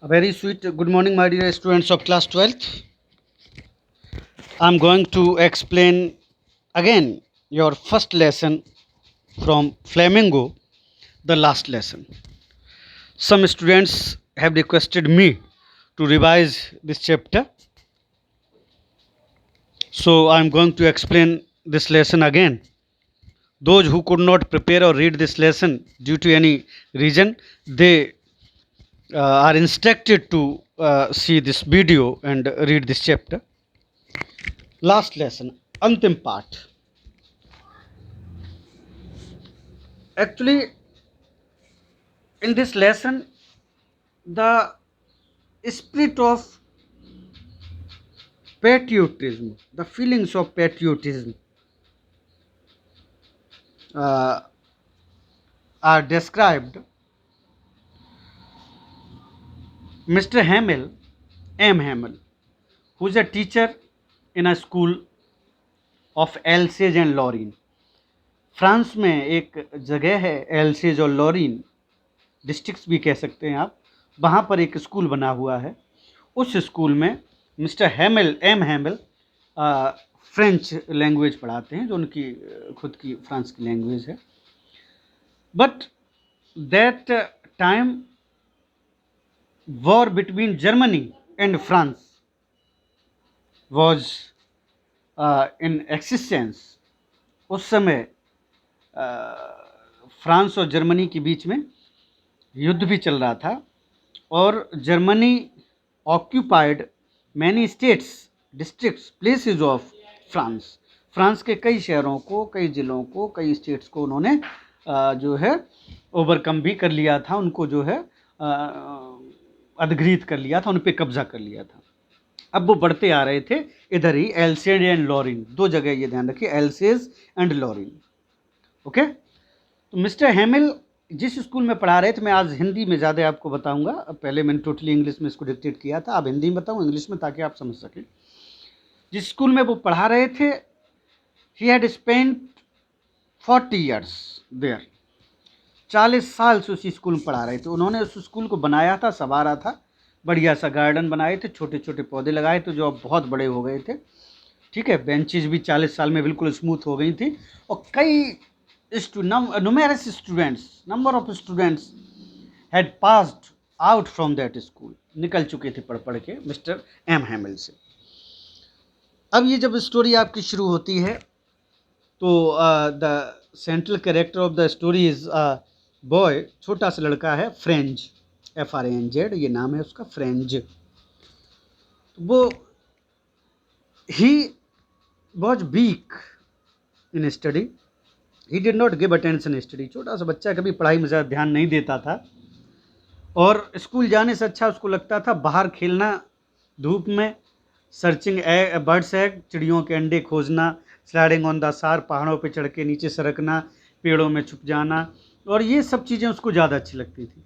A very sweet good morning, my dear students of class 12th. I'm going to explain again your first lesson from Flamingo, the last lesson. Some students have requested me to revise this chapter, so I'm going to explain this lesson again. Those who could not prepare or read this lesson due to any reason, they are instructed to see this video and read this chapter. Last lesson, अंतिम पाठ. Actually, in this lesson, the spirit of patriotism, the feelings of patriotism uh, are described. Mr. Hamill, M. Hamill, who is a teacher in a school of else's and Lauren. France में एक जगह है else's और Lauren, districts भी कह सकते हैं आप. वहाँ पर एक स्कूल बना हुआ है. उस स्कूल में mister Hamel, M हैमिल, French language पढ़ाते हैं, जो उनकी खुद की फ्रांस की लैंग्वेज है. But that time war between Germany and France was in existence. उस समय फ्रांस और जर्मनी के बीच में युद्ध भी चल रहा था और Germany occupied many states, districts, places of France. France के कई शहरों को, कई ज़िलों को, कई स्टेट्स को उन्होंने जो है ओवरकम भी कर लिया था, उनको जो है अधिगृहित कर लिया था, उन पर कब्जा कर लिया था. अब वो बढ़ते आ रहे थे इधर ही, एल्सेज एंड लॉरिन. दो जगह ये ध्यान रखिए, एल्सेज एंड लॉरिन. ओके. तो मिस्टर हैमिल जिस स्कूल में पढ़ा रहे थे, मैं आज हिंदी में ज़्यादा आपको बताऊंगा. पहले मैंने टोटली इंग्लिश में इसको डिक्टेट किया था, अब हिंदी में बताऊँ इंग्लिश में, ताकि आप समझ सकें. जिस स्कूल में वो पढ़ा रहे थे, he had spent 40 years there. 40 साल से उसी स्कूल में पढ़ा रहे थे. उन्होंने उस स्कूल को बनाया था, संवारा था, बढ़िया सा गार्डन बनाए थे, छोटे छोटे पौधे लगाए थे जो अब बहुत बड़े हो गए थे. ठीक है. बेंचेज भी 40 साल में बिल्कुल स्मूथ हो गई थी. और कई numerous students, number of students had passed out from that school. निकल चुके थे पढ़ पढ़ के मिस्टर एम हैमिल से. अब ये जब स्टोरी आपकी शुरू होती है तो the central character of the story is boy, छोटा सा लड़का है, फ्रेंज, FRANZ, ये नाम है उसका, फ्रेंज. वो he was weak in study. He did not give attention study. छोटा सा बच्चा, कभी पढ़ाई में ज़्यादा ध्यान नहीं देता था और स्कूल जाने से अच्छा उसको लगता था बाहर खेलना, धूप में, सर्चिंग बर्ड्स एग, चिड़ियों के अंडे खोजना, स्लाइडिंग ऑन द सार, पहाड़ों पे चढ़ के नीचे सरकना, पेड़ों में छुप जाना, और ये सब चीज़ें उसको ज़्यादा अच्छी लगती थी.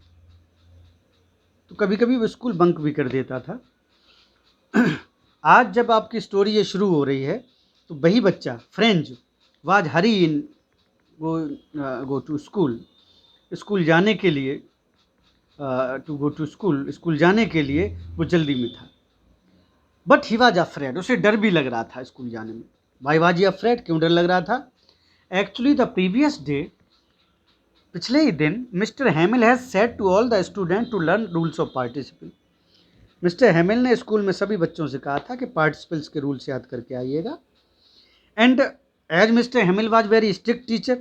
तो कभी कभी वो स्कूल बंक भी कर देता था. आज जब आपकी स्टोरी ये शुरू हो रही है तो वही बच्चा Franz was hurry in go to school. School जाने के लिए, to go to school, school जाने के लिए वो जल्दी में था. But he was afraid. उसे डर भी लग रहा था स्कूल जाने में. Why was he afraid? क्यों डर लग रहा था? एक्चुअली द प्रीवियस डे, पिछले ही दिन, Mister Hamel has said to all the student to learn rules of participle. Mister Hamel ने स्कूल में सभी बच्चों से कहा था कि पार्टिसिपल्स के रूल्स याद करके आइएगा. And as Mister Hamel was very strict teacher.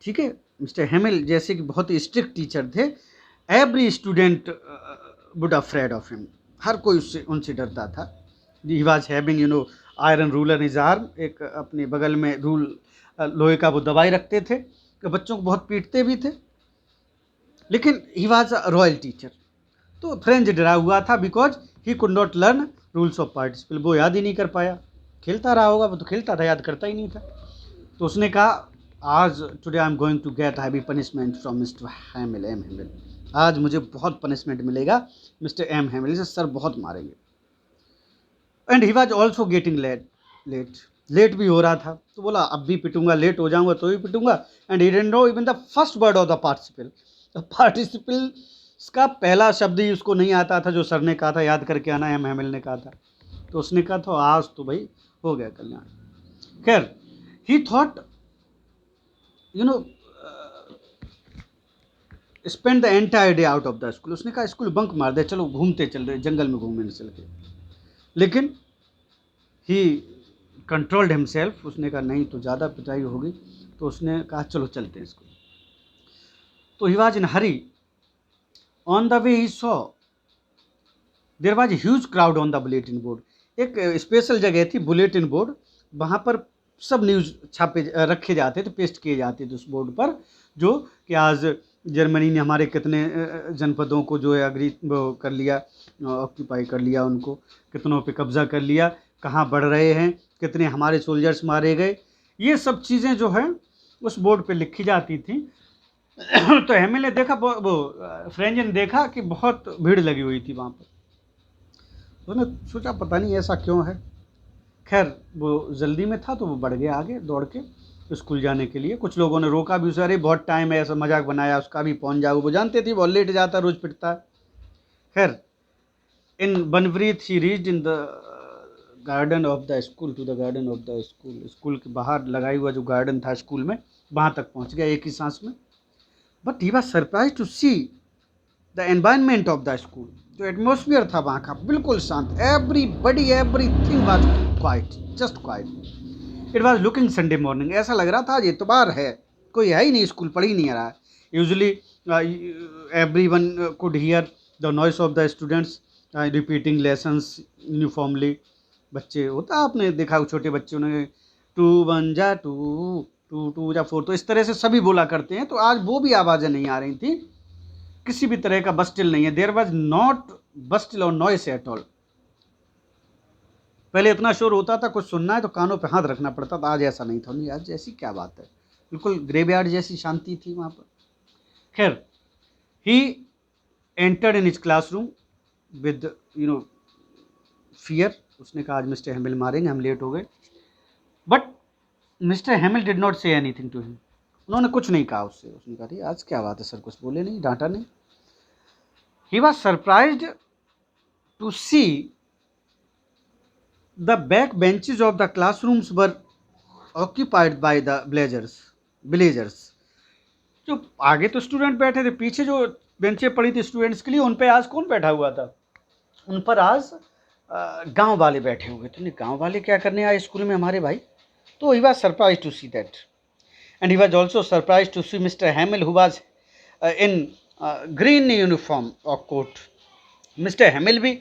ठीक है. मिस्टर हैमिल जैसे कि बहुत ही स्ट्रिक्ट टीचर थे, every student would afraid of him. हर कोई उससे, उनसे डरता था. He was having iron ruler in his arm. एक अपने बगल में रूल, लोहे का वो दवाई रखते थे, कि बच्चों को बहुत पीटते भी थे. लेकिन he was a royal teacher. तो फ्रेंच डरा हुआ था, because he could not learn rules of participle. वो याद ही नहीं कर पाया. खेलता रहा होगा, वो तो खेलता था, याद करता ही नहीं था. तो उसने कहा, आज today I am going to get heavy punishment from Mister Hamel, M Hamel. आज मुझे बहुत पनिशमेंट मिलेगा मिस्टर एम हैमिल से, सर बहुत मारेंगे. And he was also getting late भी हो रहा था. तो बोला, अब भी पिटूंगा, लेट हो जाऊंगा तो भी पिटूंगा. And he didn't know even the first word of the participle. Participle इसका पहला शब्द ही उसको नहीं आता था जो सर ने कहा था याद करके आना, एम हैमिल ने कहा था। तो उसने कहा था आज तो भाई हो गया कल्याण। खैर, ही thought you know spend the entire day out of the school. उसने कहा स्कूल बंक मार दे, चलो घूमते चल रहे, जंगल में घूमने चल के। लेकिन ही कंट्रोल्ड हिमसेल्फ, उसने कहा नहीं तो ज़्यादा पिटाई होगी, तो उसने कहा चलो चलते हैं स्कूल। तो he was in hurry. On the way he saw there was huge crowd on the bulletin board. एक स्पेशल जगह थी बुलेटिन बोर्ड, वहाँ पर सब न्यूज़ छापे रखे जाते थे, पेस्ट किए जाते थे उस बोर्ड पर, जो कि आज जर्मनी ने हमारे कितने जनपदों को जो है अग्री कर लिया, ऑक्यूपाई कर लिया, उनको कितनों पे कब्जा कर लिया, कहाँ बढ़ रहे हैं, कितने हमारे सोल्जर्स मारे गए, ये सब चीज़ें जो है उस बोर्ड पे लिखी जाती थी। तो हेमिल ने देखा, वो फ्रेंच ने देखा कि बहुत भीड़ लगी हुई थी वहाँ पर। उसने सोचा पता नहीं ऐसा क्यों है। खैर वो जल्दी में था तो वो बढ़ गया आगे दौड़ के स्कूल जाने के लिए। कुछ लोगों ने रोका भी उसे, अरे बहुत टाइम है, ऐसा मजाक बनाया उसका भी, पहुंच जाओ। वो जानते थे बहुत लेट जाता, रोज पिटता है। खैर in one breath he reached in the garden of the school, to the garden of the school. School के बाहर लगाई हुआ जो गार्डन था स्कूल में, वहाँ तक पहुँच गया एक ही सांस में। But he was surprise to see the environment of the school. जो एटमोसफियर था वहाँ का बिल्कुल शांत, everything was quiet, just quiet. It was looking Sunday morning. ऐसा लग रहा था आज इतवार है, कोई है ही नहीं, स्कूल पढ़ ही नहीं रहा है। Usually everyone could hear the noise of the students repeating lessons uniformly. बच्चे होता आपने देखा, छोटे बच्चे उन्हें 2 1 जा 2, 2 2 जा 4, तो इस तरह से सभी बोला करते हैं। तो आज वो भी आवाज़ें नहीं आ रही थी, किसी भी तरह का बस्टिल नहीं है। देयर वॉज नॉट बस्टिल और नॉइस एट ऑल। पहले इतना शोर होता था, कुछ सुनना है तो कानों पे हाथ रखना पड़ता था, आज ऐसा नहीं था। नहीं, आज ऐसी क्या बात है, बिल्कुल ग्रेवयार्ड जैसी शांति थी वहाँ पर। खैर he entered in his classroom with fear. उसने कहा आज मिस्टर हेमिल मारेंगे, हम लेट हो गए। But mister Hamel did not say anything to him. उन्होंने कुछ नहीं कहा उससे। उसने कहा आज क्या बात है सर, कुछ बोले नहीं, डांटा नहीं। He was surprised to see the back benches of the classrooms were occupied by the villagers। जो आगे तो स्टूडेंट बैठे थे, पीछे जो बेंचें पड़ी थी स्टूडेंट्स के लिए, उन पे आज कौन बैठा हुआ था? उन पर आज गांव वाले बैठे हुए थे। गांव वाले क्या करने आए स्कूल में हमारे भाई? तो he was surprise to see that, and he was also surprise to see mister Hamel who was in green uniform और कोट। मिस्टर हैमिल भी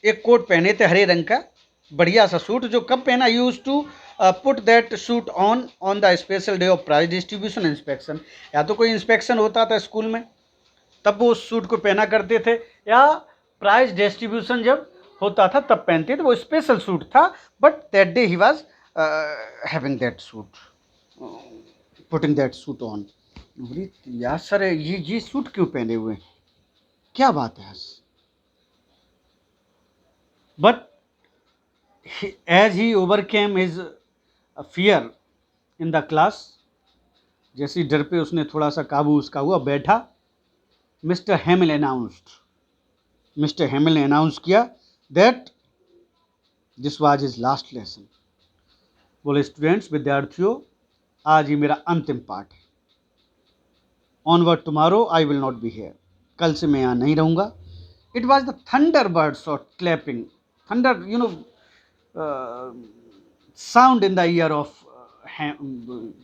एक कोट पहने थे हरे रंग का, बढ़िया सा सूट। जो कब पहना? Use to put that suit on the special day of prize distribution inspection. या तो कोई इंस्पेक्शन होता था स्कूल में तब वो उस सूट को पहना करते थे, या प्राइज डिस्ट्रीब्यूशन जब होता था तब पहनते थे। वो स्पेशल सूट था, but that day he was having that suit, putting that suit on. यार सर ये सूट क्यों पहने हुए हैं, क्या बात है? But as he overcame his fear in the class, जैसी डर पे उसने थोड़ा सा काबू उसका हुआ, बैठा। मिस्टर हेमिल ने अनाउंस किया that this was his last lesson. बोले स्टूडेंट्स, विद्यार्थियों, आज ये मेरा अंतिम पाठ है। Onward tomorrow I will not be here. कल से मैं यहाँ नहीं रहूँगा। It was the thunder birds of clapping, thunder sound in the year of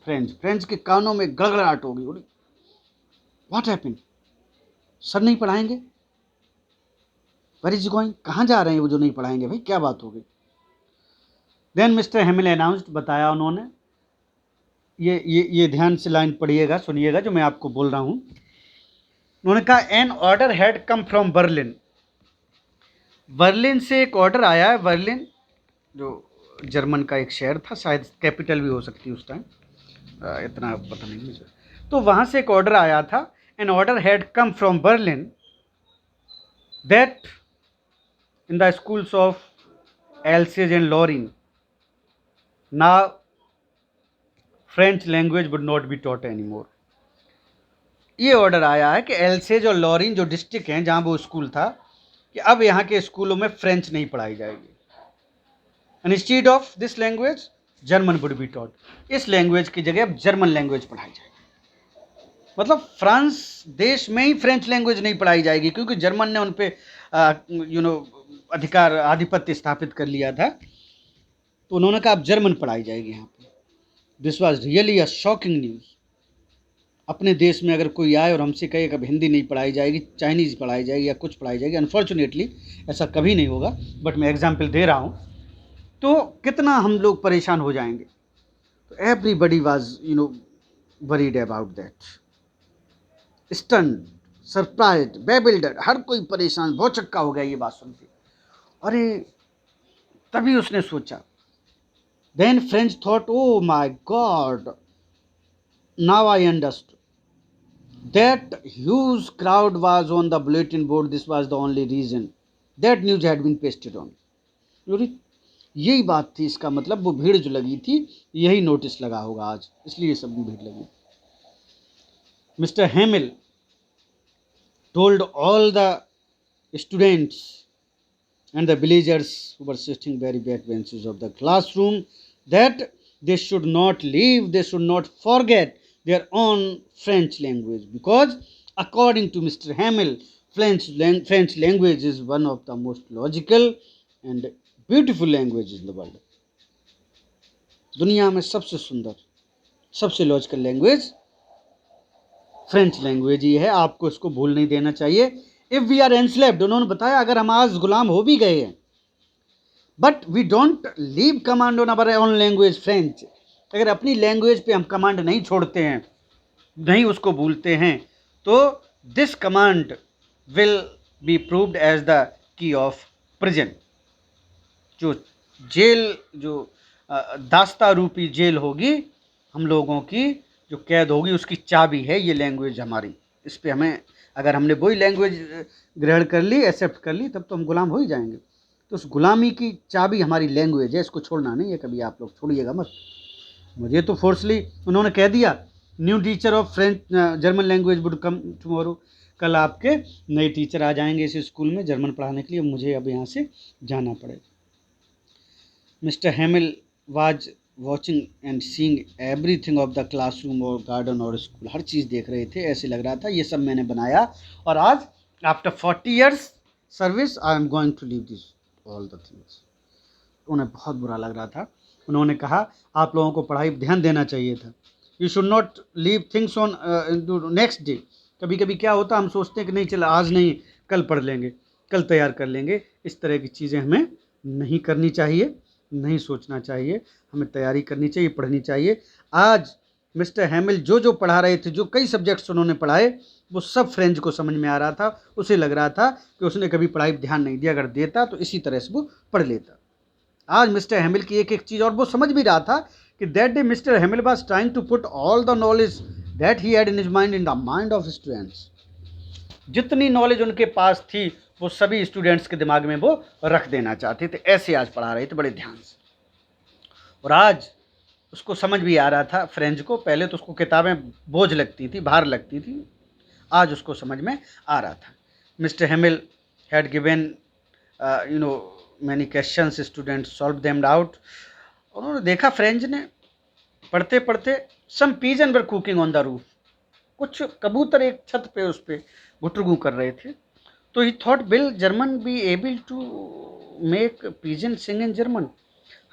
French के कानों में गड़गड़ाहट हो गई। What happened? सर नहीं पढ़ाएंगे? Where is going? कहाँ जा रहे हैं वो जो नहीं पढ़ाएंगे? भाई क्या बात हो गई? देन मिस्टर हेमिल अनाउंस्ड, बताया उन्होंने। ये ध्यान से लाइन पढ़िएगा, सुनिएगा जो मैं आपको बोल रहा हूँ। उन्होंने कहा an order had come from Berlin. Berlin से एक ऑर्डर आया है। बर्लिन जो जर्मन का एक शहर था, शायद कैपिटल भी हो सकती है उस टाइम, इतना पता नहीं मुझे। तो वहाँ से एक ऑर्डर आया था। An order had come from Berlin that in the schools of Alsace and Lorraine now French language would not be taught any more. ये ऑर्डर आया है कि एल्सेज और लॉरिन जो डिस्ट्रिक्ट हैं जहाँ वो स्कूल था, कि अब यहाँ के स्कूलों में फ्रेंच नहीं पढ़ाई जाएगी। Instead of this language German would be taught, इस लैंग्वेज की जगह अब जर्मन लैंग्वेज पढ़ाई जाएगी। मतलब फ्रांस देश में ही फ्रेंच लैंग्वेज नहीं पढ़ाई जाएगी, क्योंकि जर्मन ने उन पर अधिकार आधिपत्य स्थापित कर लिया था, तो उन्होंने कहा अब जर्मन पढ़ाई जाएगी यहाँ पे। This was really a shocking news. अपने देश में अगर कोई आए और हमसे कहे कि अब हिंदी नहीं पढ़ाई जाएगी, चाइनीज़ पढ़ाई जाएगी या कुछ पढ़ाई जाएगी, अनफॉर्चुनेटली ऐसा कभी नहीं होगा, बट मैं एग्जाम्पल दे रहा हूँ, तो कितना हम लोग परेशान हो जाएंगे। तो everybody was worried about that, stun, surprise, bewildered, हर कोई परेशान भौचक्का हो गया ये बात सुन के। अरे तभी उसने सोचा, then French thought, oh my God, now I understood that huge crowd was on the bulletin board. This was the only reason that news had been pasted on. यही बात थी, इसका मतलब वो भीड़ जो लगी थी यही नोटिस लगा होगा आज, इसलिए सब भीड़ लगी। Mister Hemil told all the students and the villagers who were sitting very back benches of the classroom that they should not leave, they should not forget their own French language, because according to Mr. Hamill, French language is one of the most logical and beautiful languages in the world. दुनिया में सबसे सुंदर, सबसे logical language French language ही है, आपको इसको भूल नहीं देना चाहिए। इफ़ वी आर एनस्लेव्ड, उन्होंने बताया, अगर हम आज गुलाम हो भी गए हैं, but we don't leave command on our own language French, अगर अपनी लैंग्वेज पे हम कमांड नहीं छोड़ते हैं, नहीं उसको भूलते हैं, तो this command will be proved as the key of prison, जो जेल, जो दास्ता रूपी जेल होगी हम लोगों की, जो कैद होगी, उसकी चाबी है ये लैंग्वेज हमारी। इस पे हमें, अगर हमने वही लैंग्वेज ग्रहण कर ली, एक्सेप्ट कर ली, तब तो हम गुलाम हो ही जाएंगे। तो उस गुलामी की चाबी हमारी लैंग्वेज है, इसको छोड़ना नहीं है कभी, आप लोग छोड़िएगा मत। मुझे तो फोर्सली उन्होंने कह दिया, new teacher of French German language would come tomorrow, कल आपके नए टीचर आ जाएंगे इस स्कूल में जर्मन पढ़ाने के लिए, मुझे अब यहाँ से जाना पड़ेगा। Mister Hamel was watching and seeing everything of the classroom और गार्डन और स्कूल, हर चीज़ देख रहे थे, ऐसे लग रहा था ये सब मैंने बनाया, और आज after 40 years service I am going to leave this all the things. उन्हें बहुत बुरा लग रहा था। उन्होंने कहा, आप लोगों को पढ़ाई पर ध्यान देना चाहिए था, you should not leave things on next day. कभी कभी क्या होता है, हम सोचते हैं कि नहीं चला आज नहीं, कल पढ़ लेंगे, कल तैयार कर लेंगे, इस तरह की चीज़ें हमें नहीं करनी चाहिए, नहीं सोचना चाहिए, हमें तैयारी करनी चाहिए, पढ़नी चाहिए। आज मिस्टर हेमिल जो जो पढ़ा रहे थे, जो कई सब्जेक्ट्स उन्होंने पढ़ाए, वो सब फ्रेंच को समझ में आ रहा था। उसे लग रहा था कि उसने कभी पढ़ाई पर ध्यान नहीं दिया, अगर देता तो इसी तरह से वो पढ़ लेता। आज मिस्टर हेमिल की एक एक चीज़, और वो समझ भी रहा था कि that day Mister Hamel was trying to put all the knowledge that he had in his mind in the mind of students. जितनी नॉलेज उनके पास थी वो सभी स्टूडेंट्स के दिमाग में वो रख देना चाहते थे, ऐसे आज पढ़ा रहे थे बड़े ध्यान से। और आज उसको समझ भी आ रहा था फ्रेंच को, पहले तो उसको किताबें बोझ लगती थी, भार लगती थी, आज उसको समझ में आ रहा था। Mister Hamel had given many questions, students solve them out. उन्होंने देखा फ्रेंच ने पढ़ते पढ़ते, some pigeon were cooking on the roof, कुछ कबूतर एक छत पे उस पर गुटरगू कर रहे थे। तो he thought, will German be able to make pigeon sing in German.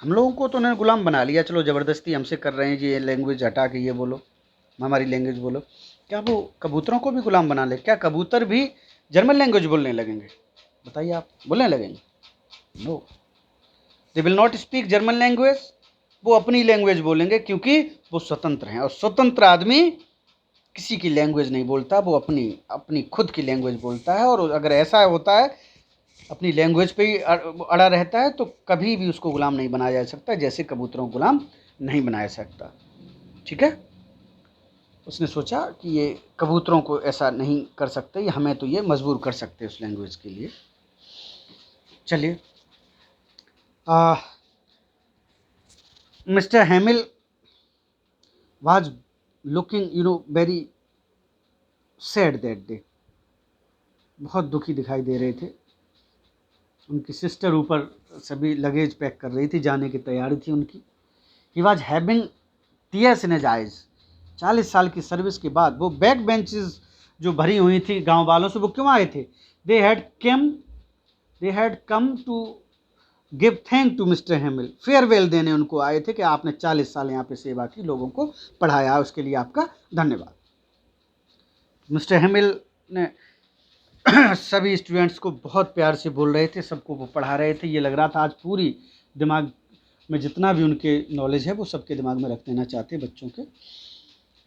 हम लोगों को तो उन्होंने गुलाम बना लिया, चलो ज़बरदस्ती हमसे कर रहे हैं जी, ये लैंग्वेज हटा के ये बोलो, हमारी लैंग्वेज बोलो। क्या वो कबूतरों को भी गुलाम बना ले? क्या कबूतर भी जर्मन लैंग्वेज बोलने लगेंगे? बताइए, आप बोलने लगेंगे? No, they will not speak German language, वो अपनी लैंग्वेज बोलेंगे, क्योंकि वो स्वतंत्र हैं, और स्वतंत्र आदमी किसी की लैंग्वेज नहीं बोलता, वो अपनी अपनी खुद की लैंग्वेज बोलता है। और अगर ऐसा होता है, अपनी लैंग्वेज पे ही अड़ा रहता है, तो कभी भी उसको गुलाम नहीं बनाया जा सकता, जैसे कबूतरों को गुलाम नहीं बनाया सकता। ठीक है, उसने सोचा कि ये कबूतरों को ऐसा नहीं कर सकते, हमें तो ये मजबूर कर सकते उस लैंग्वेज के लिए। चलिए, mister Hemil was looking very sad that day, बहुत दुखी दिखाई दे रहे थे। उनकी सिस्टर ऊपर सभी लगेज पैक कर रही थी, जाने की तैयारी थी उनकी। He was having tears in his eyes. 40 साल की सर्विस के बाद वो बैक बेंचेस जो भरी हुई थी गांव वालों से, वो क्यों आए थे? They had come to give thank to Mister Hamel. Farewell देने उनको आए थे कि आपने 40 साल यहाँ पे सेवा की, लोगों को पढ़ाया, उसके लिए आपका धन्यवाद। मिस्टर हेमिल ने सभी स्टूडेंट्स को बहुत प्यार से बोल रहे थे, सबको वो पढ़ा रहे थे। ये लग रहा था आज पूरी दिमाग में जितना भी उनके नॉलेज है वो सबके दिमाग में रख देना चाहते बच्चों के,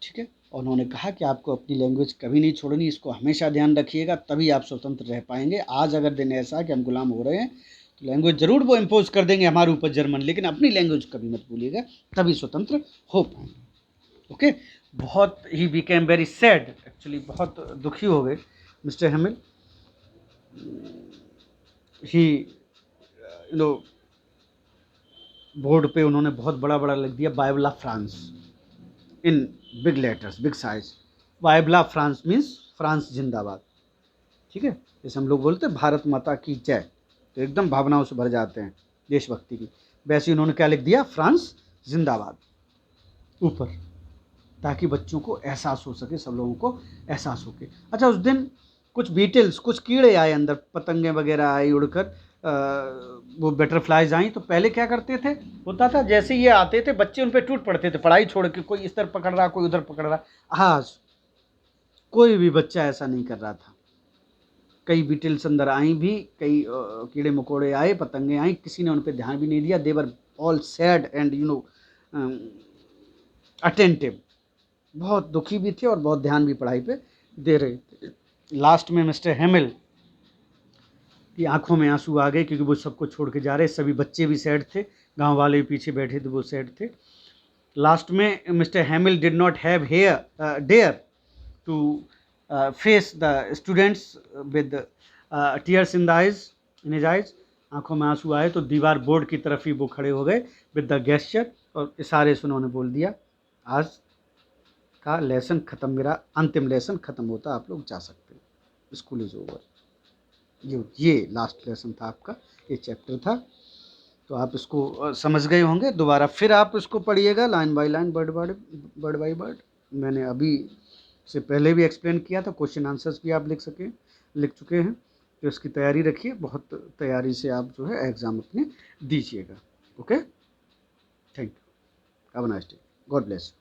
ठीक है। और उन्होंने कहा कि आपको अपनी लैंग्वेज कभी नहीं छोड़नी, इसको हमेशा ध्यान रखिएगा, तभी आप स्वतंत्र रह पाएंगे। आज अगर दिन ऐसा है कि हम गुलाम हो रहे हैं तो लैंग्वेज ज़रूर वो इम्पोज कर देंगे हमारे ऊपर जर्मन, लेकिन अपनी लैंग्वेज कभी मत भूलिएगा, तभी स्वतंत्र हो पाएंगे। ओके, बहुत he became very sad, actually बहुत दुखी हो गए मिस्टर हेमिल। ही बोर्ड पे उन्होंने बहुत बड़ा बड़ा लिख दिया Vive la France in big letters, big size. Vive la France means France जिंदाबाद, ठीक है। जैसे हम लोग बोलते हैं भारत माता की जय, तो एकदम भावनाओं से भर जाते हैं देशभक्ति की, वैसे उन्होंने क्या लिख दिया? फ्रांस जिंदाबाद ऊपर, ताकि बच्चों को एहसास हो सके, सब लोगों को एहसास हो के। अच्छा, उस दिन कुछ बीटल्स, कुछ कीड़े आए अंदर, पतंगे वगैरह आई उड़कर, वो बटरफ्लाइज आई। तो पहले क्या करते थे, होता था जैसे ये आते थे बच्चे उन पर टूट पड़ते थे, पढ़ाई छोड़ के, कोई इस तरफ पकड़ रहा, कोई उधर पकड़ रहा। आज कोई भी बच्चा ऐसा नहीं कर रहा था। कई बीटल्स अंदर आई भी, कई कीड़े मकोड़े आए, पतंगे आई, किसी ने उन पर ध्यान भी नहीं दिया। They were all sad and attentive, बहुत दुखी भी थे और बहुत ध्यान भी पढ़ाई पे दे रहे थे। लास्ट में मिस्टर हेमिल की आंखों में आंसू आ गए, क्योंकि वो सबको छोड़ के जा रहे, सभी बच्चे भी सैड थे, गांव वाले भी पीछे बैठे थे, वो सैड थे। लास्ट में Mister Hamel did not have dare to face the students with tears in the eyes, in his eyes. आंखों में आंसू आए तो दीवार बोर्ड की तरफ ही वो खड़े हो गए विद द गेस्चर, और इशारे से उन्होंने बोल दिया, आज का लेसन ख़त्म, मेरा अंतिम लेसन ख़त्म होता, आप लोग जा सकते हो, स्कूल इज़ ओवर। ये लास्ट लेसन था आपका, ये चैप्टर था। तो आप इसको समझ गए होंगे। दोबारा फिर आप इसको पढ़िएगा line by line, word by word. मैंने अभी से पहले भी एक्सप्लेन किया था, क्वेश्चन आंसर्स भी आप लिख चुके हैं। तो इसकी तैयारी रखिए, बहुत तैयारी से आप जो है एग्ज़ाम अपने दीजिएगा। Okay, thank you, have a nice day, God bless.